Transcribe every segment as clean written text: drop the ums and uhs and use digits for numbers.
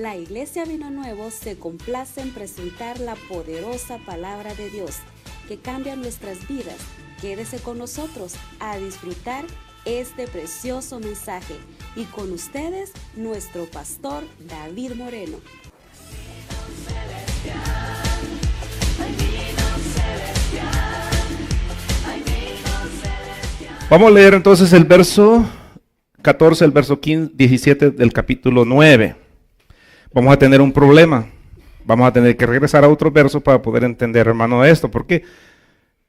La Iglesia Vino Nuevo se complace en presentar la poderosa palabra de Dios que cambia nuestras vidas. Quédese con nosotros a disfrutar este precioso mensaje. Y con ustedes, nuestro pastor David Moreno. Vamos a leer entonces el verso 14, el verso 15, 17 del capítulo 9. Vamos a tener un problema. Vamos a tener que regresar a otro verso para poder entender, hermano, esto, porque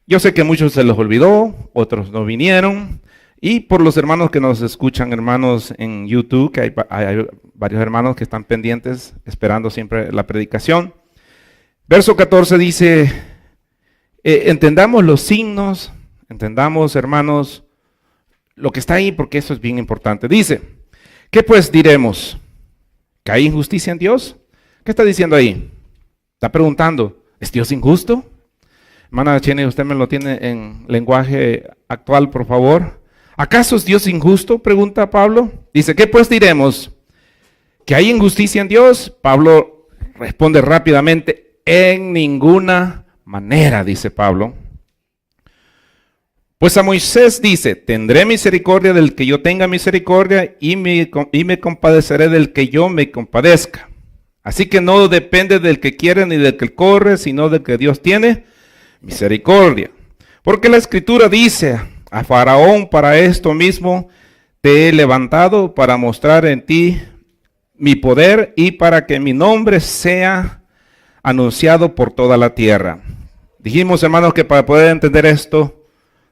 yo sé que a muchos se les olvidó, otros no vinieron, y por los hermanos que nos escuchan, hermanos en YouTube, que hay varios hermanos que están pendientes, esperando siempre la predicación. Verso 14 dice, entendamos los signos, entendamos, hermanos, lo que está ahí, porque eso es bien importante. Dice, ¿qué pues diremos? ¿Que hay injusticia en Dios? ¿Qué está diciendo ahí? Está preguntando, ¿es Dios injusto? Hermana Chene, usted me lo tiene en lenguaje actual, por favor. ¿Acaso es Dios injusto? Pregunta Pablo. Dice, ¿qué pues diremos? ¿Que hay injusticia en Dios? Pablo responde rápidamente, en ninguna manera, dice Pablo. Pues a Moisés dice, tendré misericordia del que yo tenga misericordia y me compadeceré del que yo me compadezca. Así que no depende del que quiere ni del que corre, sino del que Dios tiene misericordia. Porque la Escritura dice, a Faraón para esto mismo te he levantado para mostrar en ti mi poder y para que mi nombre sea anunciado por toda la tierra. Dijimos, hermanos, que para poder entender esto,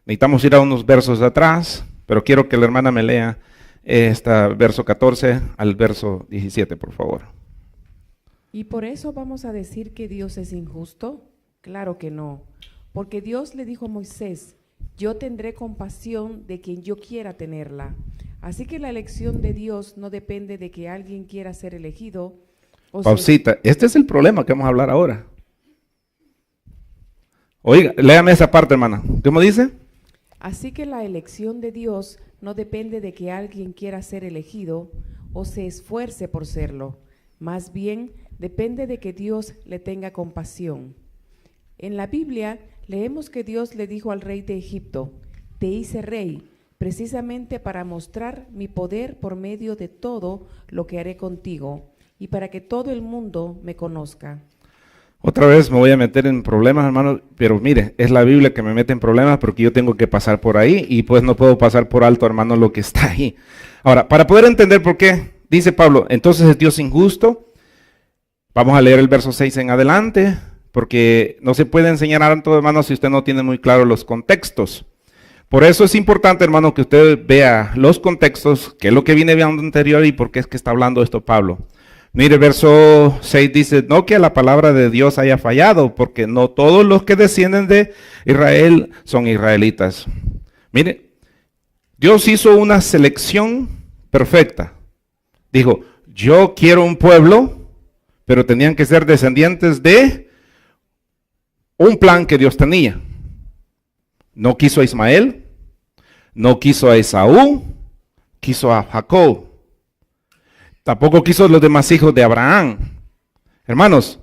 necesitamos ir a unos versos atrás, pero quiero que la hermana me lea verso 14 al verso 17, por favor. ¿Y por eso vamos a decir que Dios es injusto? Claro que no, porque Dios le dijo a Moisés, yo tendré compasión de quien yo quiera tenerla. Así que la elección de Dios no depende de que alguien quiera ser elegido. Pausita, este es el problema que vamos a hablar ahora. Oiga, léame esa parte, hermana. ¿Cómo dice? Así que la elección de Dios no depende de que alguien quiera ser elegido o se esfuerce por serlo. Más bien, depende de que Dios le tenga compasión. En la Biblia leemos que Dios le dijo al rey de Egipto, te hice rey, precisamente para mostrar mi poder por medio de todo lo que haré contigo y para que todo el mundo me conozca. Otra vez me voy a meter en problemas, hermano, pero mire, es la Biblia que me mete en problemas porque yo tengo que pasar por ahí y pues no puedo pasar por alto, hermano, lo que está ahí. Ahora, para poder entender por qué, dice Pablo, entonces es Dios injusto. Vamos a leer el verso 6 en adelante, porque no se puede enseñar a todo, hermano, si usted no tiene muy claro los contextos. Por eso es importante, hermano, que usted vea los contextos, qué es lo que viene viendo anterior y por qué es que está hablando esto Pablo. Mire, verso 6 dice, no que la palabra de Dios haya fallado, porque no todos los que descienden de Israel son israelitas. Mire, Dios hizo una selección perfecta. Dijo, yo quiero un pueblo, pero tenían que ser descendientes de un plan que Dios tenía. No quiso a Ismael, no quiso a Esaú, quiso a Jacob. Tampoco quiso los demás hijos de Abraham. Hermanos,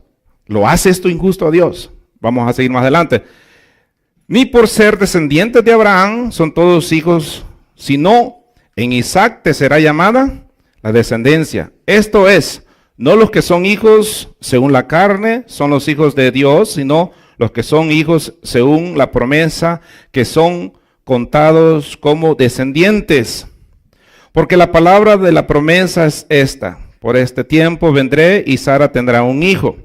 ¿lo hace esto injusto a Dios? Vamos a seguir más adelante. Ni por ser descendientes de Abraham son todos hijos, sino en Isaac te será llamada la descendencia. Esto es, no los que son hijos según la carne son los hijos de Dios, sino los que son hijos según la promesa, que son contados como descendientes. Porque la palabra de la promesa es esta, por este tiempo vendré y Sara tendrá un hijo.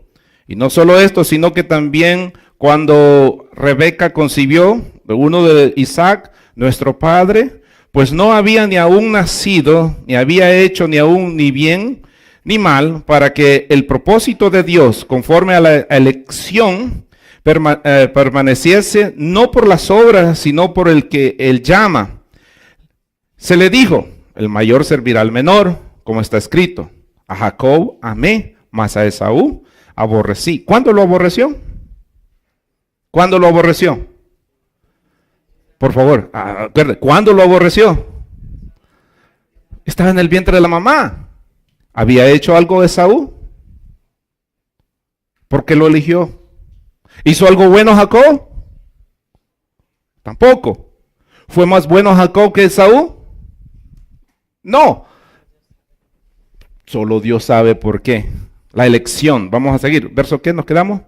Y no solo esto, sino que también cuando Rebeca concibió uno de Isaac, nuestro padre, pues no había ni aún nacido, ni había hecho ni aún ni bien ni mal, para que el propósito de Dios, conforme a la elección, permaneciese no por las obras, sino por el que él llama. Se le dijo, el mayor servirá al menor, como está escrito. A Jacob amé, mas a Esaú aborrecí. ¿Cuándo lo aborreció? ¿Cuándo lo aborreció? Por favor, ¿cuándo lo aborreció? Estaba en el vientre de la mamá. ¿Había hecho algo Esaú? porque lo eligió. ¿Hizo algo bueno Jacob? Tampoco. ¿Fue más bueno Jacob que Esaú? No. Solo Dios sabe por qué. La elección. Vamos a seguir. ¿Verso qué nos quedamos?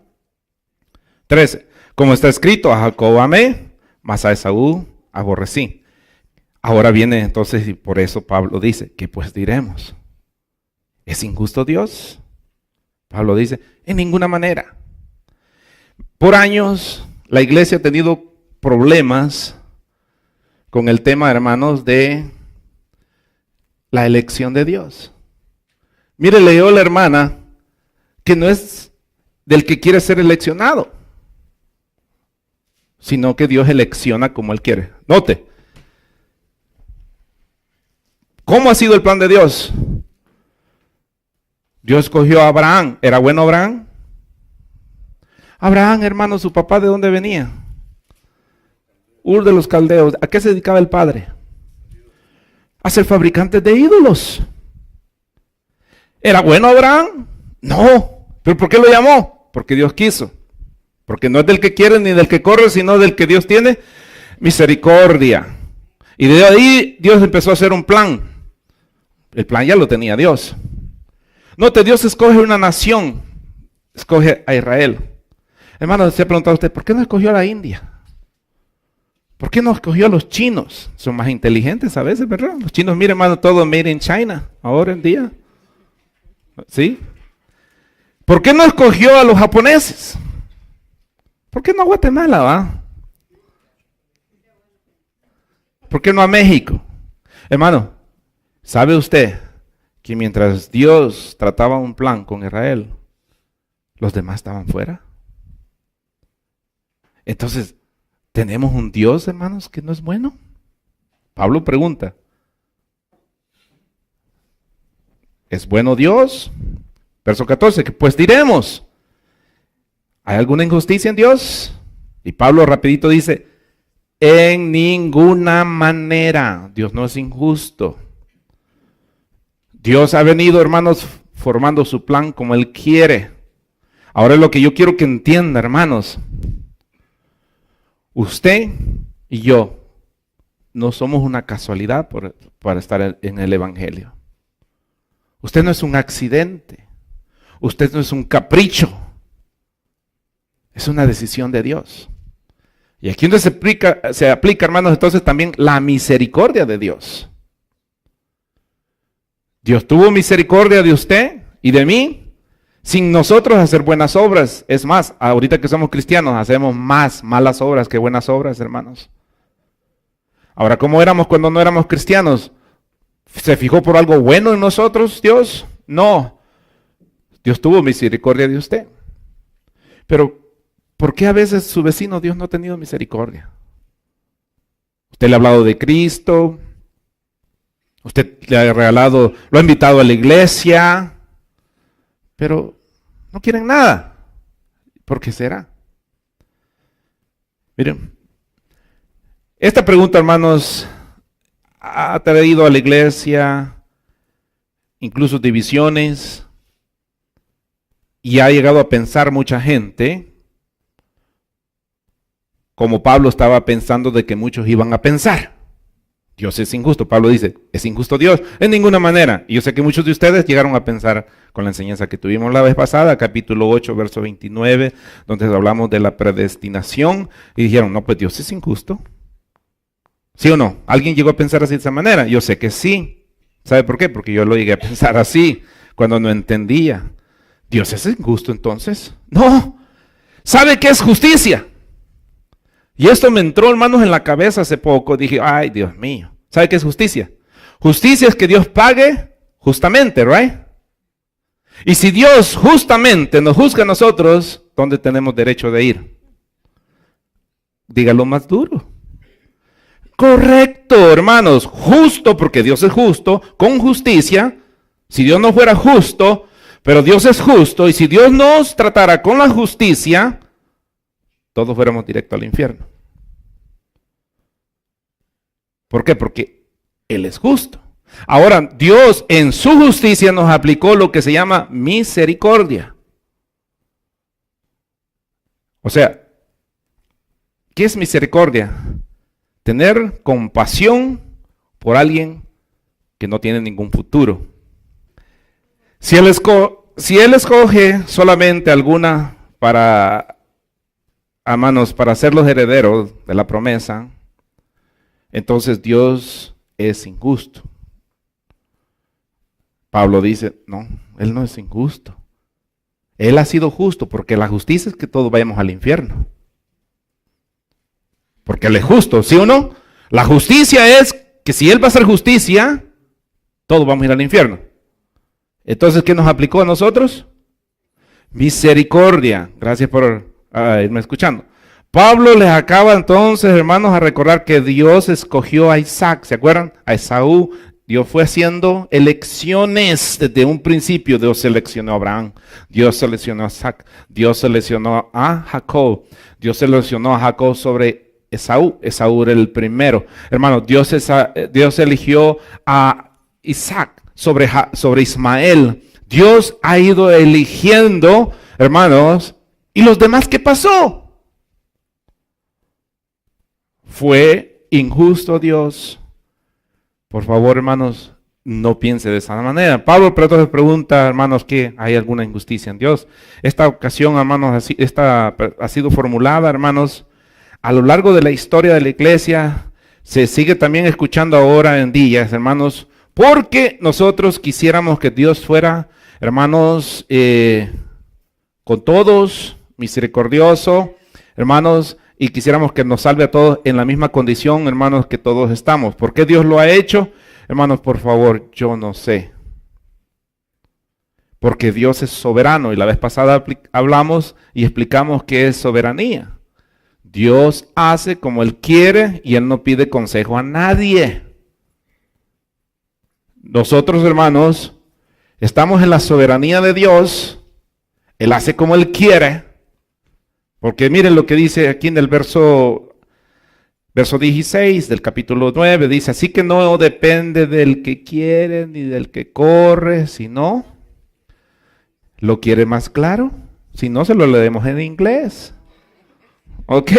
13. Como está escrito, a Jacob amé, mas a Esaú aborrecí. Ahora viene entonces, y por eso Pablo dice, ¿qué pues diremos? ¿Es injusto Dios? Pablo dice, en ninguna manera. Por años, la iglesia ha tenido problemas con el tema, hermanos, de la elección de Dios. Mire, leyó la hermana que no es del que quiere ser eleccionado, sino que Dios elecciona como Él quiere. Note, ¿cómo ha sido el plan de Dios? Dios escogió a Abraham. ¿Era bueno Abraham? Abraham, hermano, su papá, ¿de dónde venía? Ur de los Caldeos. ¿A qué se dedicaba el padre? A ser fabricante de ídolos. ¿Era bueno Abraham? No. ¿Pero por qué lo llamó? Porque Dios quiso. Porque no es del que quiere ni del que corre, sino del que Dios tiene misericordia. Y de ahí Dios empezó a hacer un plan. El plan ya lo tenía Dios. Note, Dios escoge una nación. Escoge a Israel. Hermano, se ha preguntado usted, ¿por qué no escogió a la India? ¿Por qué no escogió a los chinos? Son más inteligentes a veces, ¿verdad? Los chinos, miren, hermano, todo made in China, ahora en día. ¿Sí? ¿Por qué no escogió a los japoneses? ¿Por qué no a Guatemala, va? ¿Por qué no a México? Hermano, ¿sabe usted que mientras Dios trataba un plan con Israel, los demás estaban fuera? Entonces, ¿tenemos un Dios, hermanos, que no es bueno? Pablo pregunta, ¿es bueno Dios? Verso 14, pues diremos, ¿hay alguna injusticia en Dios? Y Pablo rapidito dice, en ninguna manera, Dios no es injusto. Dios ha venido, hermanos, formando su plan como Él quiere. Ahora es lo que yo quiero que entienda, hermanos. Usted y yo no somos una casualidad para estar en el Evangelio. Usted no es un accidente. Usted no es un capricho. Es una decisión de Dios. Y aquí donde se aplica, hermanos, entonces también la misericordia de Dios. Dios tuvo misericordia de usted y de mí, sin nosotros hacer buenas obras. Es más, ahorita que somos cristianos, hacemos más malas obras que buenas obras, hermanos. Ahora, ¿cómo éramos cuando no éramos cristianos? ¿Se fijó por algo bueno en nosotros, Dios? No. Dios tuvo misericordia de usted. Pero, ¿por qué a veces su vecino Dios no ha tenido misericordia? Usted le ha hablado de Cristo. Usted le ha regalado, lo ha invitado a la iglesia, pero no quieren nada. ¿Por qué será? Miren, esta pregunta, hermanos, ha traído a la iglesia incluso divisiones y ha llegado a pensar mucha gente, como Pablo estaba pensando de que muchos iban a pensar. Dios es injusto. Pablo dice, ¿es injusto Dios? En ninguna manera. Y yo sé que muchos de ustedes llegaron a pensar con la enseñanza que tuvimos la vez pasada, capítulo 8, verso 29, donde hablamos de la predestinación, y dijeron, no, pues Dios es injusto. ¿Sí o no? ¿Alguien llegó a pensar así de esa manera? Yo sé que sí. ¿Sabe por qué? Porque yo lo llegué a pensar así, cuando no entendía. ¿Dios es injusto entonces? No. ¿Sabe qué es justicia? Y esto me entró, hermanos, en la cabeza hace poco. Dije, ay, Dios mío. ¿Sabe qué es justicia? Justicia es que Dios pague justamente, ¿right? Y si Dios justamente nos juzga a nosotros, ¿dónde tenemos derecho de ir? Dígalo más duro. Correcto, hermanos. Justo, porque Dios es justo, con justicia. Si Dios no fuera justo, pero Dios es justo, y si Dios nos tratara con la justicia, todos fuéramos directo al infierno. ¿Por qué? Porque Él es justo. Ahora, Dios en su justicia nos aplicó lo que se llama misericordia. O sea, ¿qué es misericordia? Tener compasión por alguien que no tiene ningún futuro. Si él escoge solamente alguna para ser los herederos de la promesa, entonces Dios es injusto. Pablo dice, no, Él no es injusto. Él ha sido justo, porque la justicia es que todos vayamos al infierno. Porque Él es justo, ¿sí o no? La justicia es que si Él va a hacer justicia, todos vamos a ir al infierno. Entonces, ¿qué nos aplicó a nosotros? Misericordia. Gracias por irme escuchando. Pablo les acaba entonces, hermanos, a recordar que Dios escogió a Isaac. ¿Se acuerdan? A Esaú. Dios fue haciendo elecciones desde un principio. Dios seleccionó a Abraham, Dios seleccionó a Isaac, Dios seleccionó a Jacob, Dios seleccionó a Jacob sobre Esaú. Esaú era el primero. Hermanos, Dios eligió a Isaac sobre Ismael. Dios ha ido eligiendo, hermanos, ¿y los demás qué pasó? ¿Fue injusto Dios? Por favor, hermanos, no piense de esa manera. Pablo pero entonces pregunta, hermanos, ¿que hay alguna injusticia en Dios? Esta ocasión, hermanos, ha sido formulada, hermanos, a lo largo de la historia de la iglesia. Se sigue también escuchando ahora en días, hermanos, porque nosotros quisiéramos que Dios fuera, hermanos, con todos, misericordioso, hermanos, y quisiéramos que nos salve a todos en la misma condición, hermanos, que todos estamos. ¿Por qué Dios lo ha hecho? Hermanos, por favor, yo no sé. Porque Dios es soberano, y la vez pasada hablamos y explicamos qué es soberanía. Dios hace como Él quiere y Él no pide consejo a nadie. Nosotros, hermanos, estamos en la soberanía de Dios. Él hace como Él quiere. Porque miren lo que dice aquí en el verso 16 del capítulo 9. Dice, así que no depende del que quiere ni del que corre, sino, ¿lo quiere más claro? Si no, se lo leemos en inglés. ¿Ok?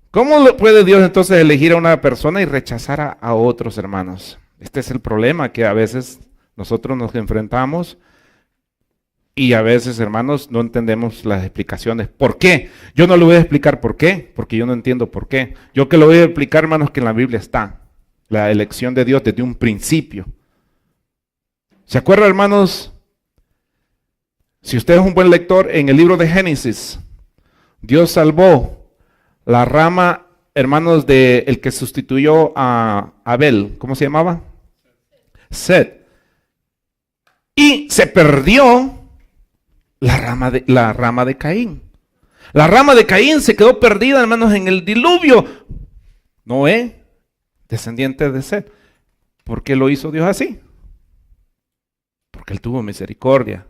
¿Cómo puede Dios entonces elegir a una persona y rechazar a otros, hermanos? Este es el problema que a veces nosotros nos enfrentamos. Y a veces, hermanos, no entendemos las explicaciones. ¿Por qué? Yo no le voy a explicar por qué, porque yo no entiendo por qué. Yo que lo voy a explicar, hermanos, que en la Biblia está la elección de Dios desde un principio. ¿Se acuerdan, hermanos? Si usted es un buen lector, en el libro de Génesis, Dios salvó la rama, hermanos, de el que sustituyó a Abel. ¿Cómo se llamaba? Set. Y se perdió la rama de Caín. La rama de Caín se quedó perdida, hermanos, en el diluvio. Noé, descendiente de Set. ¿Por qué lo hizo Dios así? Porque Él tuvo misericordia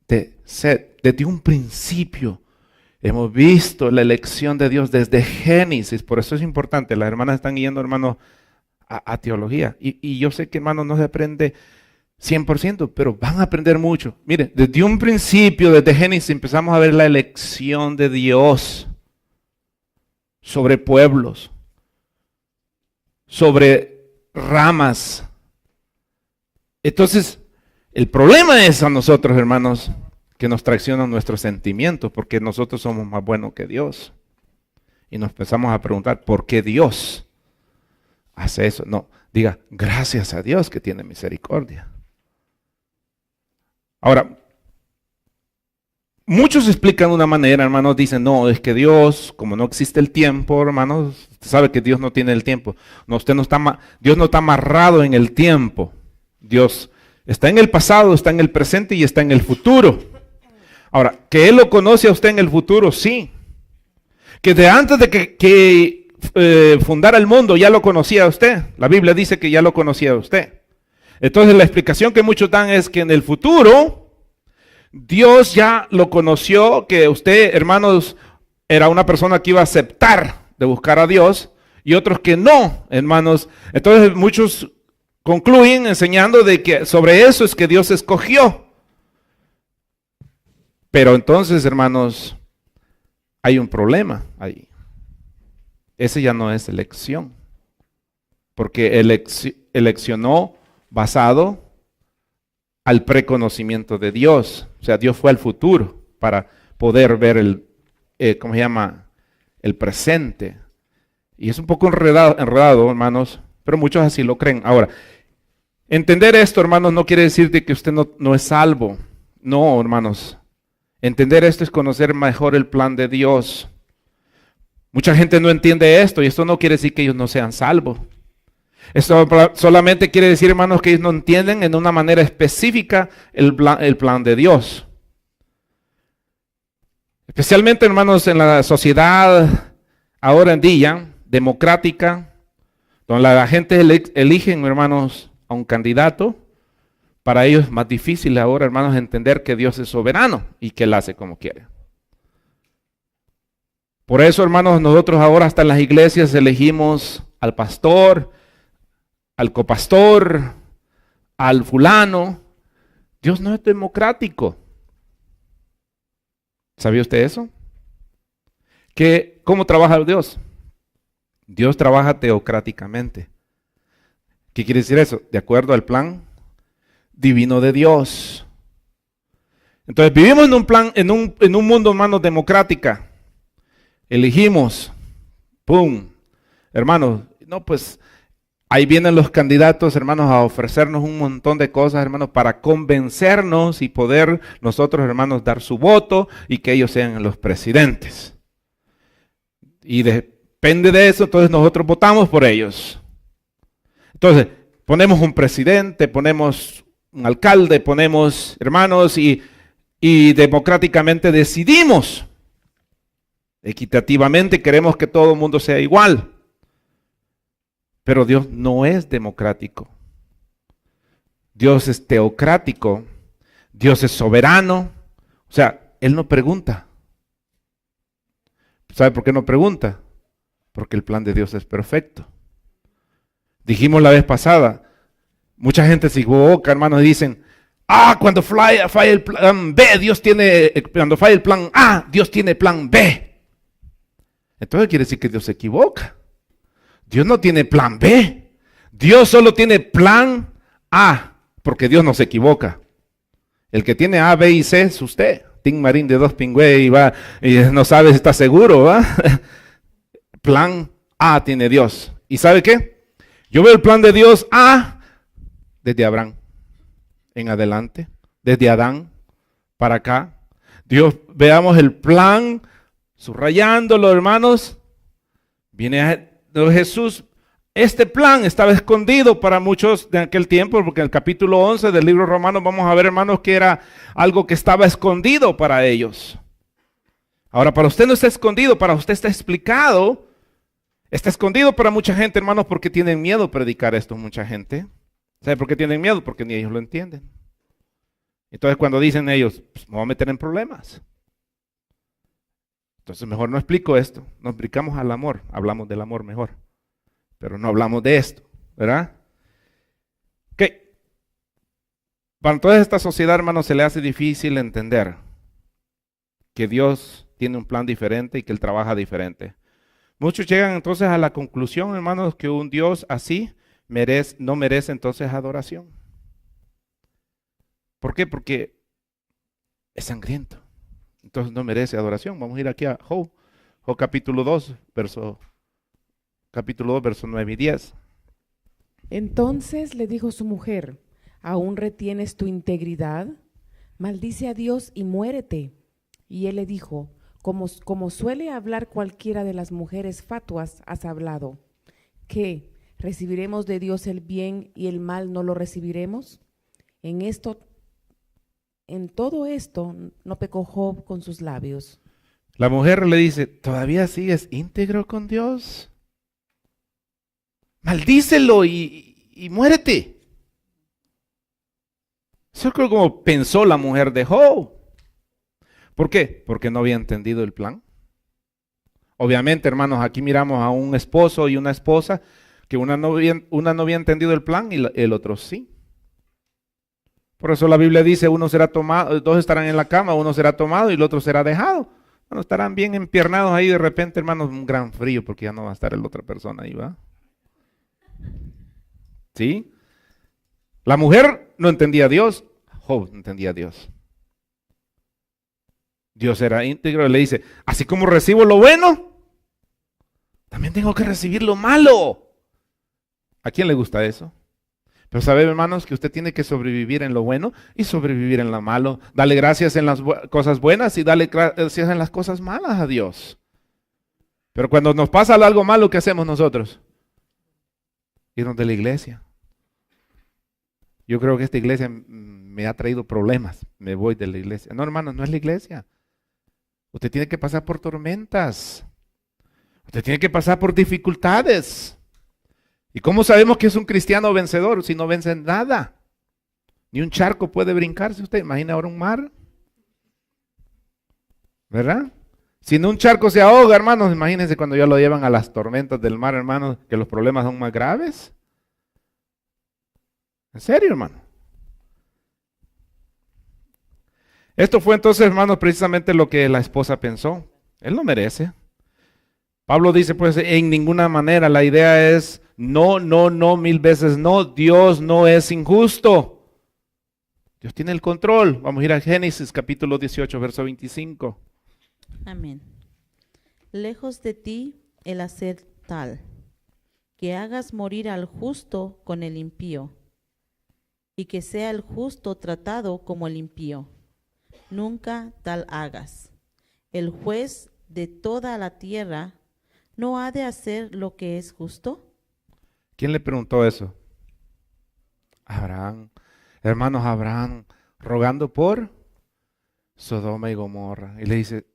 de Set. Desde un principio hemos visto la elección de Dios desde Génesis. Por eso es importante. Las hermanas están yendo, hermanos, a teología. Y yo sé que, hermanos, no se aprende 100%, pero van a aprender mucho. Mire, desde un principio, desde Génesis, empezamos a ver la elección de Dios sobre pueblos, sobre ramas. Entonces, el problema es a nosotros, hermanos, que nos traicionan nuestros sentimientos, porque nosotros somos más buenos que Dios. Y nos empezamos a preguntar, ¿por qué Dios hace eso? No, diga, gracias a Dios que tiene misericordia. Ahora, muchos explican de una manera, hermanos, dicen, no, es que Dios, como no existe el tiempo, hermanos, usted sabe que Dios no tiene el tiempo. No, Dios no está amarrado en el tiempo. Dios está en el pasado, está en el presente y está en el futuro. Ahora, ¿que Él lo conoce a usted en el futuro? Sí. Que de antes de que fundara el mundo ya lo conocía a usted. La Biblia dice que ya lo conocía a usted. Entonces la explicación que muchos dan es que en el futuro Dios ya lo conoció, que usted, hermanos, era una persona que iba a aceptar de buscar a Dios y otros que no, hermanos. Entonces muchos concluyen enseñando de que sobre eso es que Dios escogió. Pero entonces, hermanos, hay un problema ahí. Ese ya no es elección. Porque eleccionó basado al preconocimiento de Dios. O sea, Dios fue al futuro para poder ver ¿cómo se llama? El presente. Y es un poco enredado, hermanos, pero muchos así lo creen. Ahora, entender esto, hermanos, no quiere decir que usted no es salvo. No, hermanos. Entender esto es conocer mejor el plan de Dios. Mucha gente no entiende esto y esto no quiere decir que ellos no sean salvos. Esto solamente quiere decir, hermanos, que ellos no entienden en una manera específica el plan de Dios. Especialmente, hermanos, en la sociedad ahora en día, democrática, donde la gente eligen, hermanos, a un candidato. Para ellos es más difícil ahora, hermanos, entender que Dios es soberano y que Él hace como quiere. Por eso, hermanos, nosotros ahora hasta en las iglesias elegimos al pastor, al copastor, al fulano. Dios no es democrático. ¿Sabía usted eso? ¿Cómo trabaja Dios? Dios trabaja teocráticamente. ¿Qué quiere decir eso? De acuerdo al plan divino de Dios. Entonces vivimos en un mundo, hermanos, democrática. Elegimos, ¡pum! Hermanos, no, pues ahí vienen los candidatos, hermanos, a ofrecernos un montón de cosas, hermanos, para convencernos y poder nosotros, hermanos, dar su voto y que ellos sean los presidentes. Y depende de eso, entonces nosotros votamos por ellos. Entonces, ponemos un presidente, ponemos un alcalde, ponemos hermanos y democráticamente decidimos. Equitativamente queremos que todo el mundo sea igual. Pero Dios no es democrático. Dios es teocrático. Dios es soberano. O sea, Él no pregunta. ¿Sabe por qué no pregunta? Porque el plan de Dios es perfecto. Dijimos la vez pasada, mucha gente se equivoca, hermanos, y dicen, cuando falla el plan B, cuando falla el plan A, Dios tiene plan B. Entonces quiere decir que Dios se equivoca. Dios no tiene plan B. Dios solo tiene plan A, porque Dios no se equivoca. El que tiene A, B y C es usted. Tim Marín de Dos Pingüe y va y no sabe si está seguro, ¿va? Plan A tiene Dios. ¿Y sabe qué? Yo veo el plan de Dios A desde Abraham en adelante, desde Adán para acá. Dios, veamos el plan, subrayándolo, hermanos. Viene Jesús. Este plan estaba escondido para muchos de aquel tiempo, porque en el capítulo 11 del libro Romanos vamos a ver, hermanos, que era algo que estaba escondido para ellos. Ahora, para usted no está escondido, para usted está explicado. Está escondido para mucha gente, hermanos, porque tienen miedo a predicar esto mucha gente. ¿Sabe por qué tienen miedo? Porque ni ellos lo entienden. Entonces cuando dicen ellos, pues me voy a meter en problemas. Entonces mejor no explico esto. Nos explicamos al amor, hablamos del amor mejor. Pero no hablamos de esto, ¿verdad? Ok. Para toda esta sociedad, hermanos, se le hace difícil entender que Dios tiene un plan diferente y que Él trabaja diferente. Muchos llegan entonces a la conclusión, hermanos, que un Dios así no merece entonces adoración. ¿Por qué? Porque es sangriento. Entonces no merece adoración. Vamos a ir aquí a Job capítulo 2, verso 9 y 10. Entonces le dijo su mujer, ¿aún retienes tu integridad? Maldice a Dios y muérete. Y él le dijo, como suele hablar cualquiera de las mujeres fatuas, has hablado. ¿Qué? ¿Recibiremos de Dios el bien y el mal no lo recibiremos? En todo esto no pecó Job con sus labios. La mujer le dice, ¿todavía sigues íntegro con Dios? Maldícelo y muérete. Eso es como pensó la mujer de Job. ¿Por qué? Porque no había entendido el plan. Obviamente, hermanos, aquí miramos a un esposo y una esposa que una no había entendido el plan y el otro sí. Por eso la Biblia dice, uno será tomado, dos estarán en la cama, uno será tomado y el otro será dejado. Bueno, estarán bien empiernados ahí de repente, hermanos, un gran frío porque ya no va a estar la otra persona ahí, ¿va? ¿Sí? La mujer no entendía a Dios, Job no entendía a Dios. Dios era íntegro y le dice, así como recibo lo bueno, también tengo que recibir lo malo. ¿A quién le gusta eso? Pero sabe, hermanos, que usted tiene que sobrevivir en lo bueno y sobrevivir en lo malo. Dale gracias en las cosas buenas y dale gracias en las cosas malas a Dios. Pero cuando nos pasa algo malo, ¿qué hacemos nosotros? Irnos de la iglesia. Yo creo que esta iglesia me ha traído problemas. Me voy de la iglesia. No, hermanos, no es la iglesia. Usted tiene que pasar por tormentas. Usted tiene que pasar por dificultades. ¿Y cómo sabemos que es un cristiano vencedor si no vence en nada? Ni un charco puede brincarse. Usted imagina ahora un mar. ¿Verdad? Si en un charco se ahoga, hermanos, imagínense cuando ya lo llevan a las tormentas del mar, hermanos, que los problemas son más graves. ¿En serio, hermano? Esto fue entonces, hermanos, precisamente lo que la esposa pensó. Él lo merece. Pablo dice, pues, en ninguna manera. La idea es, no, no, no, 1000 veces no. Dios no es injusto. Dios tiene el control. Vamos a ir a Génesis capítulo 18, verso 25. Amén. Lejos de ti el hacer tal, que hagas morir al justo con el impío, y que sea el justo tratado como el impío. Nunca tal hagas. El juez de toda la tierra no ha de hacer lo que es justo. ¿Quién le preguntó eso? Abraham. Hermanos, Abraham rogando por Sodoma y Gomorra. Y le dice,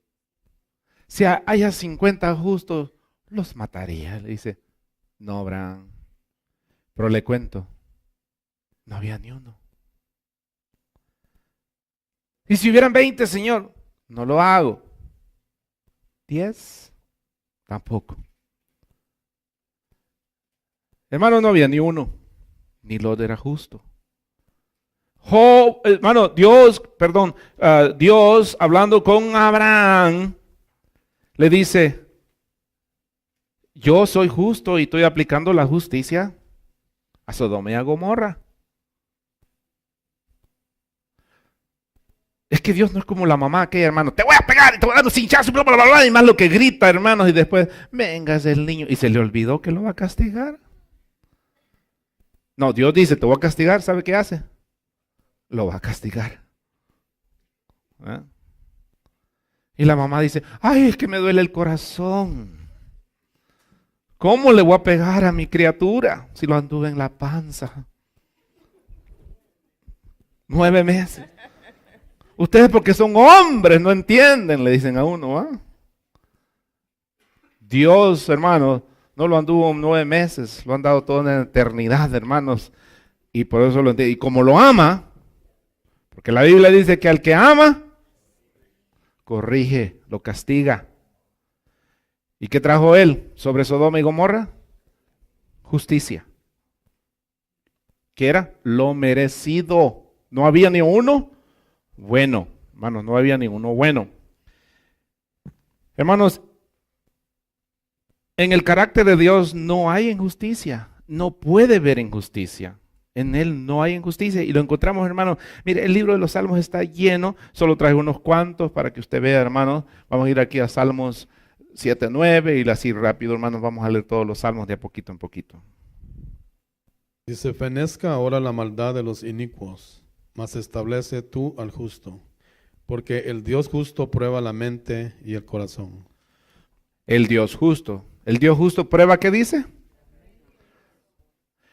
si haya 50 justos, los mataría. Le dice, no, Abraham. Pero le cuento, no había ni uno. Y si hubieran 20, Señor, no lo hago. 10, tampoco. Hermano, no había ni uno. Ni Lot era justo. Hermano, Dios hablando con Abraham, le dice, yo soy justo y estoy aplicando la justicia a Sodoma y a Gomorra. Es que Dios no es como la mamá aquella, hermano, te voy a pegar y te voy a dar un cinchazo, bla, bla, bla, bla, y más lo que grita, hermanos, y después, vengas el niño, y se le olvidó que lo va a castigar. No, Dios dice, te voy a castigar, ¿sabe qué hace? Lo va a castigar. ¿Eh? Y la mamá dice, ay, es que me duele el corazón. ¿Cómo le voy a pegar a mi criatura si lo anduve en la panza? 9 meses. Ustedes porque son hombres no entienden, le dicen a uno. ¿Ah? Dios, hermanos, no lo anduvo 9 meses, lo han dado toda una eternidad, hermanos. Y por eso lo entiende. Y como lo ama, porque la Biblia dice que al que ama, corrige, lo castiga. ¿Y qué trajo él sobre Sodoma y Gomorra? Justicia. ¿Qué era? Lo merecido. No había ni uno bueno. Hermanos, no había ni uno bueno. Hermanos, en el carácter de Dios no hay injusticia. No puede haber injusticia. En Él no hay injusticia. Y lo encontramos, hermanos. Mire, el libro de los Salmos está lleno. Solo traigo unos cuantos para que usted vea, hermanos. Vamos a ir aquí a Salmos 7, 9 y así rápido, hermanos. Vamos a leer todos los salmos de a poquito en poquito. Dice, fenezca ahora la maldad de los inicuos, mas establece tú al justo. Porque el Dios justo prueba la mente y el corazón. El Dios justo. ¿El Dios justo prueba qué dice?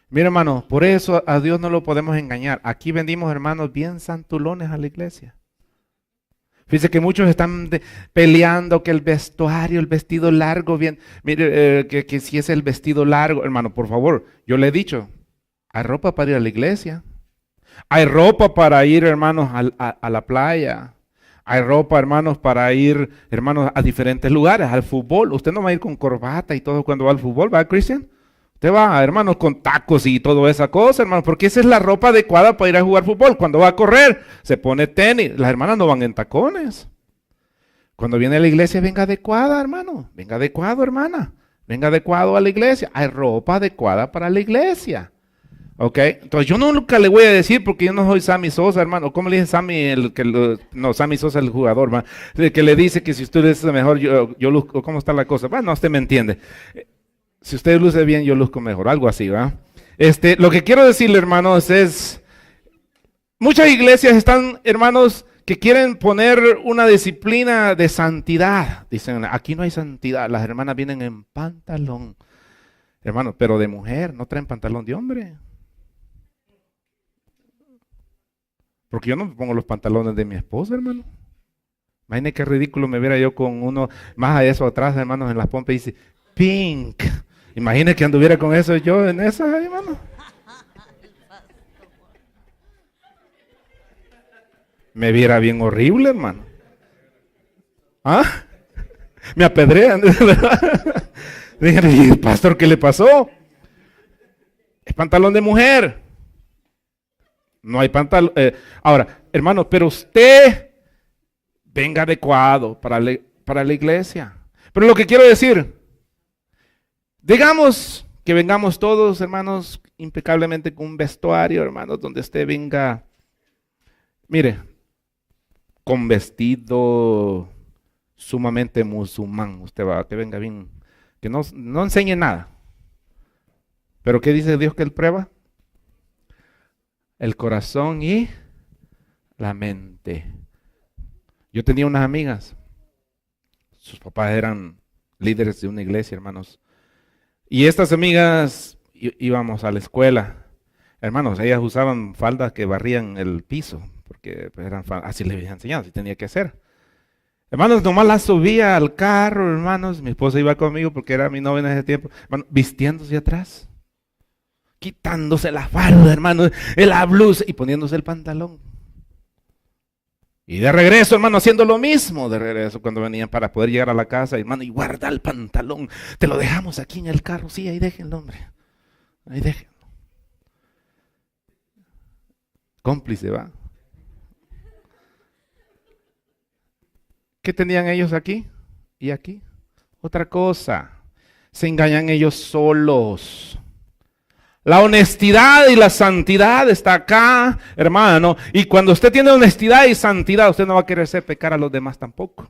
Mira, hermano, por eso a Dios no lo podemos engañar. Aquí vendimos, hermanos, bien santulones a la iglesia. Fíjense que muchos están peleando que el vestuario, el vestido largo, bien. Mire, que si es el vestido largo, hermano, por favor, yo le he dicho, hay ropa para ir a la iglesia. Hay ropa para ir, hermanos, a la playa. Hay ropa, hermanos, para ir, hermanos, a diferentes lugares, al fútbol. Usted no va a ir con corbata y todo cuando va al fútbol, ¿va, Cristian? Usted va, hermanos, con tacos y toda esa cosa, hermano, porque esa es la ropa adecuada para ir a jugar fútbol. Cuando va a correr, se pone tenis. Las hermanas no van en tacones. Cuando viene a la iglesia, venga adecuada, hermano. Venga adecuado, hermana. Venga adecuado a la iglesia. Hay ropa adecuada para la iglesia. ¿Ok? Entonces yo nunca le voy a decir, porque yo no soy Sammy Sosa, hermano. ¿Cómo le dice Sammy? No, Sammy Sosa es el jugador, hermano. El que le dice que si usted es mejor, yo luzco. ¿Cómo está la cosa? Bueno, usted me entiende. Si usted luce bien, yo luzco mejor. Algo así, ¿va? Lo que quiero decirle, hermanos, es... Muchas iglesias están, hermanos, que quieren poner una disciplina de santidad. Dicen, aquí no hay santidad. Las hermanas vienen en pantalón. Hermanos, pero de mujer, no traen pantalón de hombre. Porque yo no me pongo los pantalones de mi esposa, hermano. Imagínate qué ridículo me viera yo con uno más a eso atrás, hermanos, en las pompas y dice, pink. Imagínate que anduviera con eso yo en esas, hermano. Me viera bien horrible, hermano. ¿Ah? Me apedrean. Díganle, pastor, ¿qué le pasó? Es pantalón de mujer. No hay pantalón. Ahora, hermano, pero usted venga adecuado para la iglesia. Pero lo que quiero decir, digamos que vengamos todos, hermanos, impecablemente con un vestuario, hermanos, donde usted venga, mire, con vestido sumamente musulmán. Usted va, que venga bien, que no enseñe nada. Pero ¿qué dice Dios que Él prueba? El corazón y la mente. Yo tenía unas amigas, sus papás eran líderes de una iglesia, hermanos. Y estas amigas íbamos a la escuela. Hermanos, ellas usaban faldas que barrían el piso, porque pues, así les había enseñado, así tenía que hacer. Hermanos, nomás las subía al carro, hermanos. Mi esposa iba conmigo porque era mi novia en ese tiempo. Hermanos, vistiéndose atrás. Quitándose la falda, hermano, la blusa y poniéndose el pantalón. Y de regreso, hermano, haciendo lo mismo de regreso cuando venían para poder llegar a la casa, hermano, y guarda el pantalón. Te lo dejamos aquí en el carro. Sí, ahí déjenlo, hombre. Ahí déjenlo. Cómplice, va. ¿Qué tenían ellos aquí y aquí? Otra cosa. Se engañan ellos solos. La honestidad y la santidad está acá, hermano. Y cuando usted tiene honestidad y santidad, usted no va a querer hacer pecar a los demás tampoco.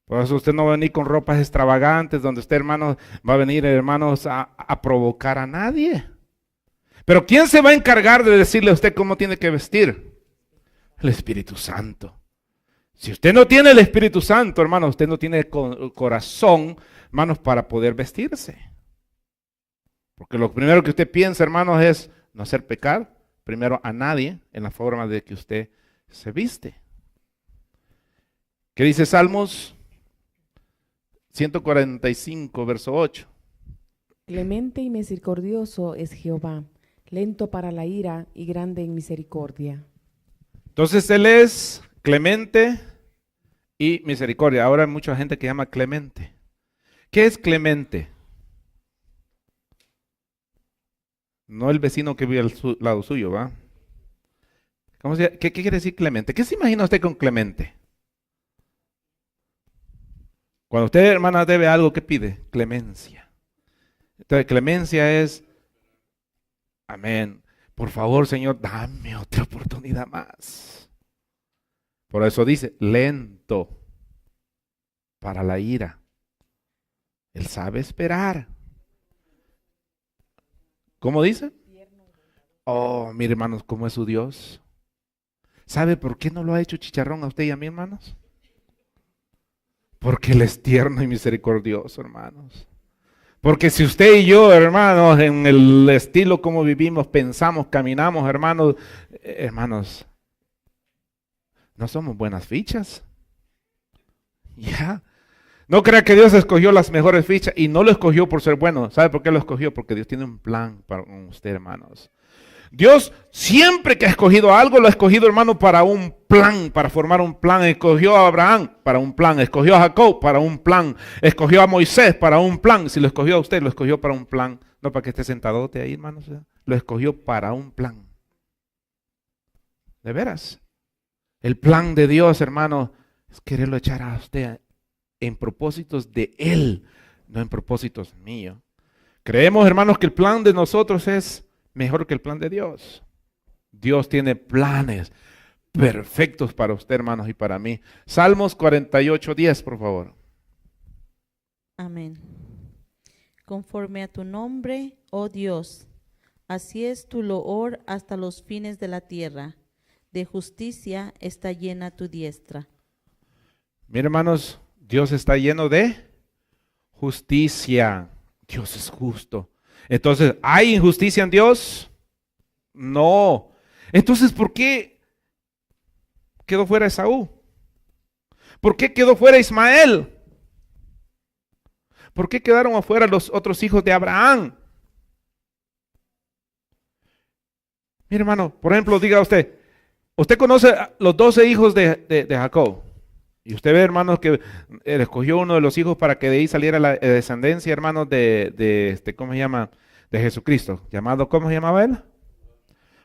Por eso usted no va a venir con ropas extravagantes, donde usted, hermano, va a venir, hermanos, a provocar a nadie. Pero ¿quién se va a encargar de decirle a usted cómo tiene que vestir? El Espíritu Santo. Si usted no tiene el Espíritu Santo, hermano, usted no tiene corazón, hermanos, para poder vestirse. Porque lo primero que usted piensa, hermanos, es no hacer pecar primero a nadie en la forma de que usted se viste. ¿Qué dice Salmos 145, verso 8? Clemente y misericordioso es Jehová, lento para la ira y grande en misericordia. Entonces Él es clemente y misericordia. Ahora hay mucha gente que llama clemente. ¿Qué es clemente? No el vecino que vive al lado suyo, ¿va? ¿Qué quiere decir clemente? ¿Qué se imagina usted con clemente? Cuando usted, hermana, debe algo, ¿qué pide? Clemencia. Entonces, clemencia es, amén, por favor, Señor, dame otra oportunidad más. Por eso dice, lento para la ira. Él sabe esperar. ¿Cómo dice? Oh, mire, hermanos, cómo es su Dios. ¿Sabe por qué no lo ha hecho chicharrón a usted y a mí, hermanos? Porque Él es tierno y misericordioso, hermanos. Porque si usted y yo, hermanos, en el estilo como vivimos, pensamos, caminamos, hermanos, no somos buenas fichas. Ya. No crea que Dios escogió las mejores fichas y no lo escogió por ser bueno. ¿Sabe por qué lo escogió? Porque Dios tiene un plan para usted, hermanos. Dios siempre que ha escogido algo, lo ha escogido, hermano, para un plan, para formar un plan. Escogió a Abraham para un plan, escogió a Jacob para un plan, escogió a Moisés para un plan. Si lo escogió a usted, lo escogió para un plan. no para que esté sentadote ahí, hermanos. Lo escogió para un plan. De veras. El plan de Dios, hermano, es quererlo echar a usted en propósitos de Él, no en propósitos míos. Creemos, hermanos, que el plan de nosotros es mejor que el plan de Dios. Dios tiene planes perfectos para usted, hermanos, y para mí. Salmos 48:10, por favor. Amén. Conforme a tu nombre, oh Dios, así es tu loor hasta los fines de la tierra. De justicia está llena tu diestra. Miren, hermanos, Dios está lleno de justicia. Dios es justo. Entonces, ¿hay injusticia en Dios? No. Entonces, ¿por qué quedó fuera Esaú? ¿Por qué quedó fuera Ismael? ¿Por qué quedaron afuera los otros hijos de Abraham? Mire, hermano, por ejemplo, diga usted conoce a los 12 hijos de Jacob. Y usted ve, hermanos, que él escogió uno de los hijos para que de ahí saliera la descendencia, hermanos, ¿cómo se llama? De Jesucristo. Llamado, ¿cómo se llamaba él?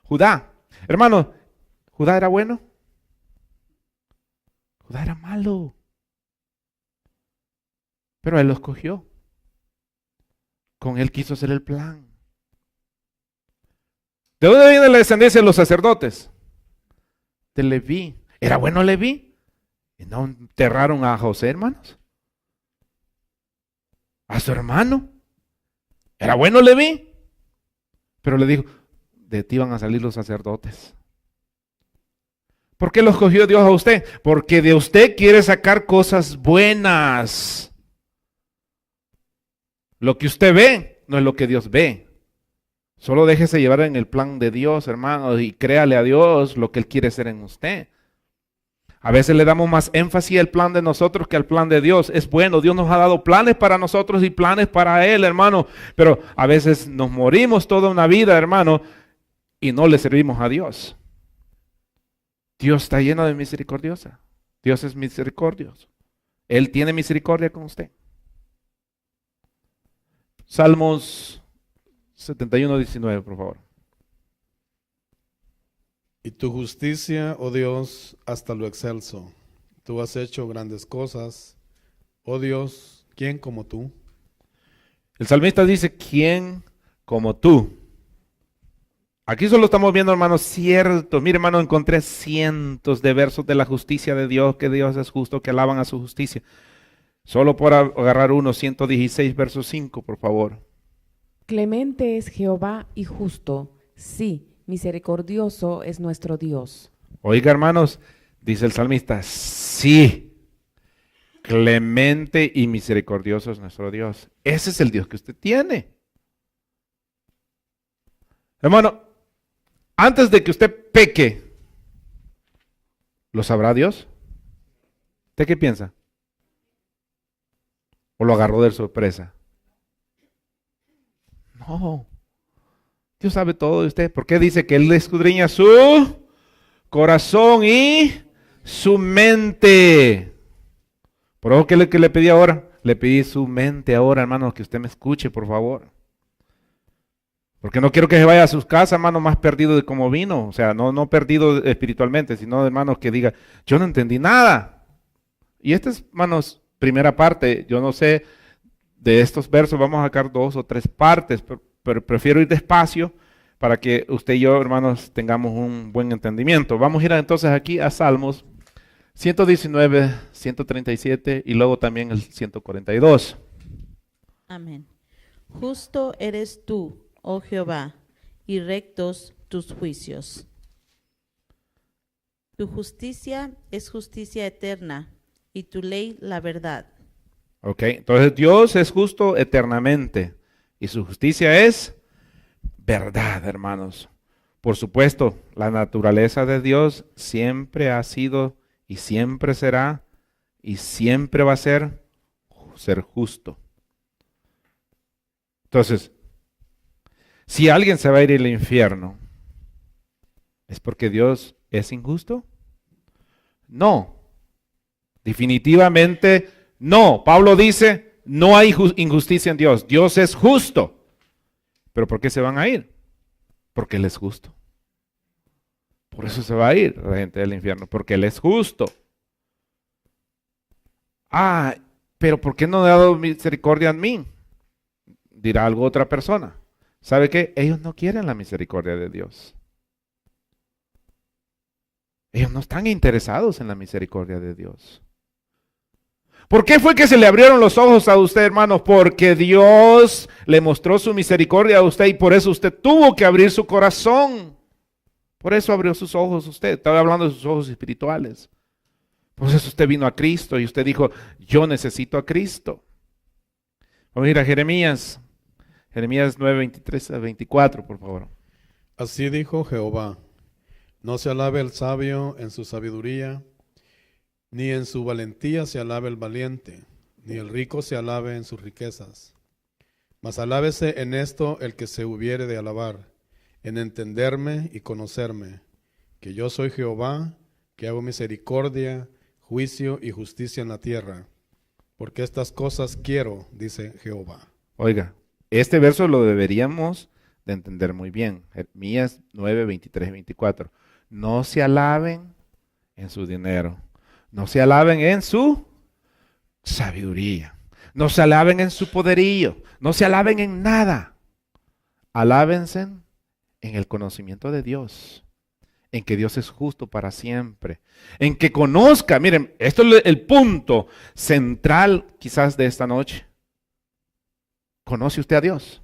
Judá. Hermano, ¿Judá era bueno? Judá era malo. Pero él lo escogió. Con él quiso hacer el plan. ¿De dónde viene la descendencia de los sacerdotes? De Leví. ¿Era bueno Leví? ¿Y no enterraron a José, hermanos? ¿A su hermano? ¿Era bueno Leví? Pero le dijo, de ti van a salir los sacerdotes. ¿Por qué lo escogió Dios a usted? Porque de usted quiere sacar cosas buenas. Lo que usted ve no es lo que Dios ve. Solo déjese llevar en el plan de Dios, hermanos, y créale a Dios lo que Él quiere hacer en usted. A veces le damos más énfasis al plan de nosotros que al plan de Dios. Es bueno, Dios nos ha dado planes para nosotros y planes para Él, hermano. Pero a veces nos morimos toda una vida, hermano, y no le servimos a Dios. Dios está lleno de misericordiosa. Dios es misericordioso. Él tiene misericordia con usted. Salmos 71:19, por favor. Y tu justicia, oh Dios, hasta lo excelso. Tú has hecho grandes cosas. Oh Dios, ¿quién como tú? El salmista dice, ¿quién como tú? Aquí solo estamos viendo, hermanos, ciertos. Mire, hermano, encontré cientos de versos de la justicia de Dios, que Dios es justo, que alaban a su justicia. Solo por agarrar uno, 116, verso 5, por favor. Clemente es Jehová y justo, sí, misericordioso es nuestro Dios. Oiga, hermanos, dice el salmista, sí, clemente y misericordioso es nuestro Dios. Ese es el Dios que usted tiene. Hermano, antes de que usted peque, ¿lo sabrá Dios? ¿Usted qué piensa? ¿O lo agarró de sorpresa? No. Dios sabe todo de usted. ¿Por qué dice que Él escudriña su corazón y su mente? ¿Por eso que le pedí ahora? Le pedí su mente ahora, hermano, que usted me escuche, por favor. Porque no quiero que se vaya a sus casas, hermano, más perdido de como vino. O sea, no perdido espiritualmente, sino, hermano, que diga, yo no entendí nada. Y esta es, hermanos, primera parte. Yo no sé, de estos versos vamos a sacar 2 o 3 partes, pero prefiero ir despacio para que usted y yo, hermanos, tengamos un buen entendimiento. Vamos a ir entonces aquí a Salmos 119, 137 y luego también el 142. Amén. Justo eres tú, oh Jehová, y rectos tus juicios. Tu justicia es justicia eterna, y tu ley la verdad. Ok, entonces Dios es justo eternamente y su justicia es verdad, hermanos. Por supuesto, la naturaleza de Dios siempre ha sido y siempre será y siempre va a ser justo. Entonces, si alguien se va a ir al infierno, ¿es porque Dios es injusto? No, definitivamente no. Pablo dice, no hay injusticia en Dios. Dios es justo. ¿Pero por qué se van a ir? Porque Él es justo. Por eso se va a ir la gente del infierno, porque Él es justo. Ah, pero ¿por qué no ha dado misericordia a mí? Dirá algo otra persona. ¿Sabe qué? Ellos no quieren la misericordia de Dios. Ellos no están interesados en la misericordia de Dios. ¿Por qué fue que se le abrieron los ojos a usted, hermano? Porque Dios le mostró su misericordia a usted y por eso usted tuvo que abrir su corazón. Por eso abrió sus ojos usted. Estaba hablando de sus ojos espirituales. Por eso usted vino a Cristo y usted dijo, yo necesito a Cristo. Vamos a ir a Jeremías. Jeremías 9, 23 a 24, por favor. Así dijo Jehová: no se alabe el sabio en su sabiduría, ni en su valentía se alabe el valiente, ni el rico se alabe en sus riquezas. Mas alábese en esto el que se hubiere de alabar, en entenderme y conocerme, que yo soy Jehová, que hago misericordia, juicio y justicia en la tierra. Porque estas cosas quiero, dice Jehová. Oiga, este verso lo deberíamos de entender muy bien. Jeremías 9, 23 24. No se alaben en su dinero. No se alaben en su sabiduría. No se alaben en su poderío. No se alaben en nada. Alábense en el conocimiento de Dios. En que Dios es justo para siempre. En que conozca. Miren, esto es el punto central quizás de esta noche. ¿Conoce usted a Dios?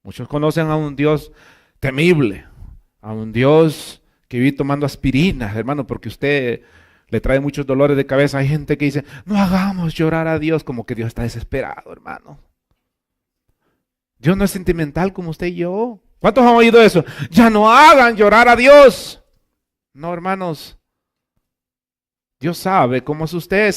Muchos conocen a un Dios temible. A un Dios que vive tomando aspirinas, hermano, porque usted le trae muchos dolores de cabeza. Hay gente que dice, no hagamos llorar a Dios, como que Dios está desesperado, hermano. Dios no es sentimental como usted y yo. ¿Cuántos han oído eso? Ya no hagan llorar a Dios. No, hermanos. Dios sabe cómo es usted.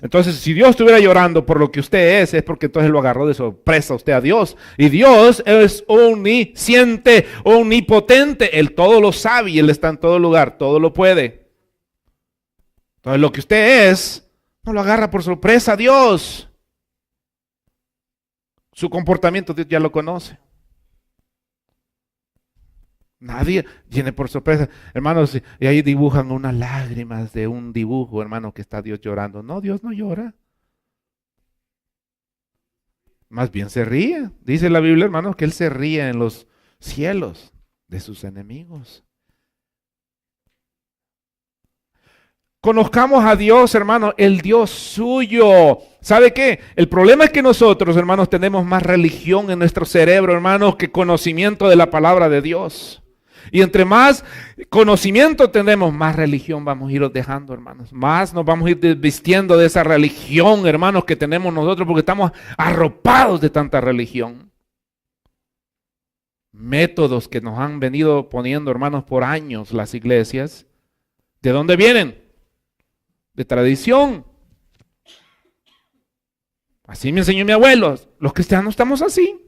Entonces, si Dios estuviera llorando por lo que usted es porque entonces lo agarró de sorpresa usted a Dios. Y Dios es omnisciente, omnipotente. Él todo lo sabe y Él está en todo lugar, todo lo puede. Entonces, lo que usted es, no lo agarra por sorpresa a Dios. Su comportamiento Dios ya lo conoce. Nadie viene por sorpresa, hermanos, y ahí dibujan unas lágrimas de un dibujo, hermano, que está Dios llorando. No, Dios no llora. Más bien se ríe. Dice la Biblia, hermanos, que Él se ríe en los cielos de sus enemigos. Conozcamos a Dios, hermano, el Dios suyo. ¿Sabe qué? El problema es que nosotros, hermanos, tenemos más religión en nuestro cerebro, hermanos, que conocimiento de la palabra de Dios. Y entre más conocimiento tenemos, más religión vamos a ir dejando, hermanos. Más nos vamos a ir desvistiendo de esa religión, hermanos, que tenemos nosotros, porque estamos arropados de tanta religión. Métodos que nos han venido poniendo, hermanos, por años las iglesias. ¿De dónde vienen? De tradición. Así me enseñó mi abuelo. Los cristianos estamos así.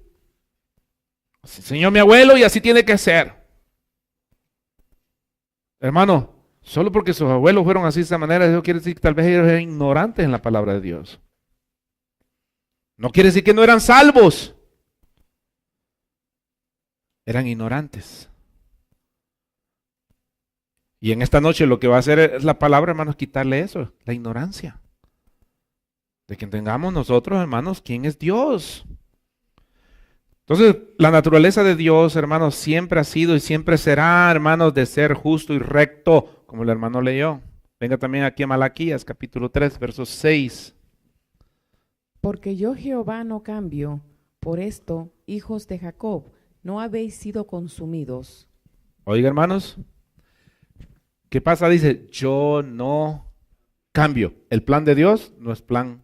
Así enseñó mi abuelo y así tiene que ser. Hermano, solo porque sus abuelos fueron así de esa manera, eso quiere decir que tal vez ellos eran ignorantes en la palabra de Dios. No quiere decir que no eran salvos. Eran ignorantes. Y en esta noche lo que va a hacer es la palabra, hermanos, quitarle eso, la ignorancia. De que entendamos nosotros, hermanos, quién es Dios. Entonces, la naturaleza de Dios, hermanos, siempre ha sido y siempre será, hermanos, de ser justo y recto, como el hermano leyó. Venga también aquí a Malaquías, capítulo 3, verso 6. Porque yo Jehová no cambio, por esto, hijos de Jacob, no habéis sido consumidos. Oiga, hermanos, ¿qué pasa? Dice, yo no cambio. El plan de Dios no es plan,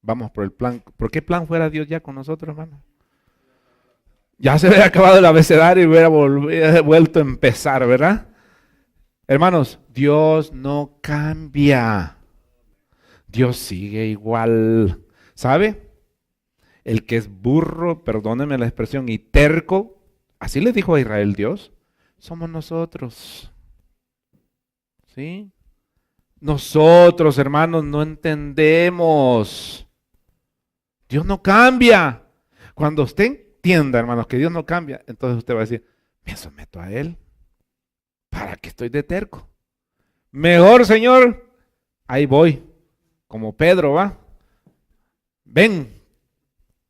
vamos por el plan. ¿Por qué plan fuera Dios ya con nosotros, hermano? Ya se hubiera acabado el abecedario y hubiera vuelto a empezar, ¿verdad? Hermanos, Dios no cambia. Dios sigue igual. ¿Sabe? El que es burro, perdónenme la expresión, y terco, así le dijo a Israel Dios, somos nosotros. ¿Sí? Nosotros, hermanos, no entendemos. Dios no cambia. Cuando usted entienda, hermanos, que Dios no cambia, entonces usted va a decir, me someto a Él. ¿Para qué estoy de terco? Mejor, Señor, ahí voy, como Pedro, ¿va? Ven,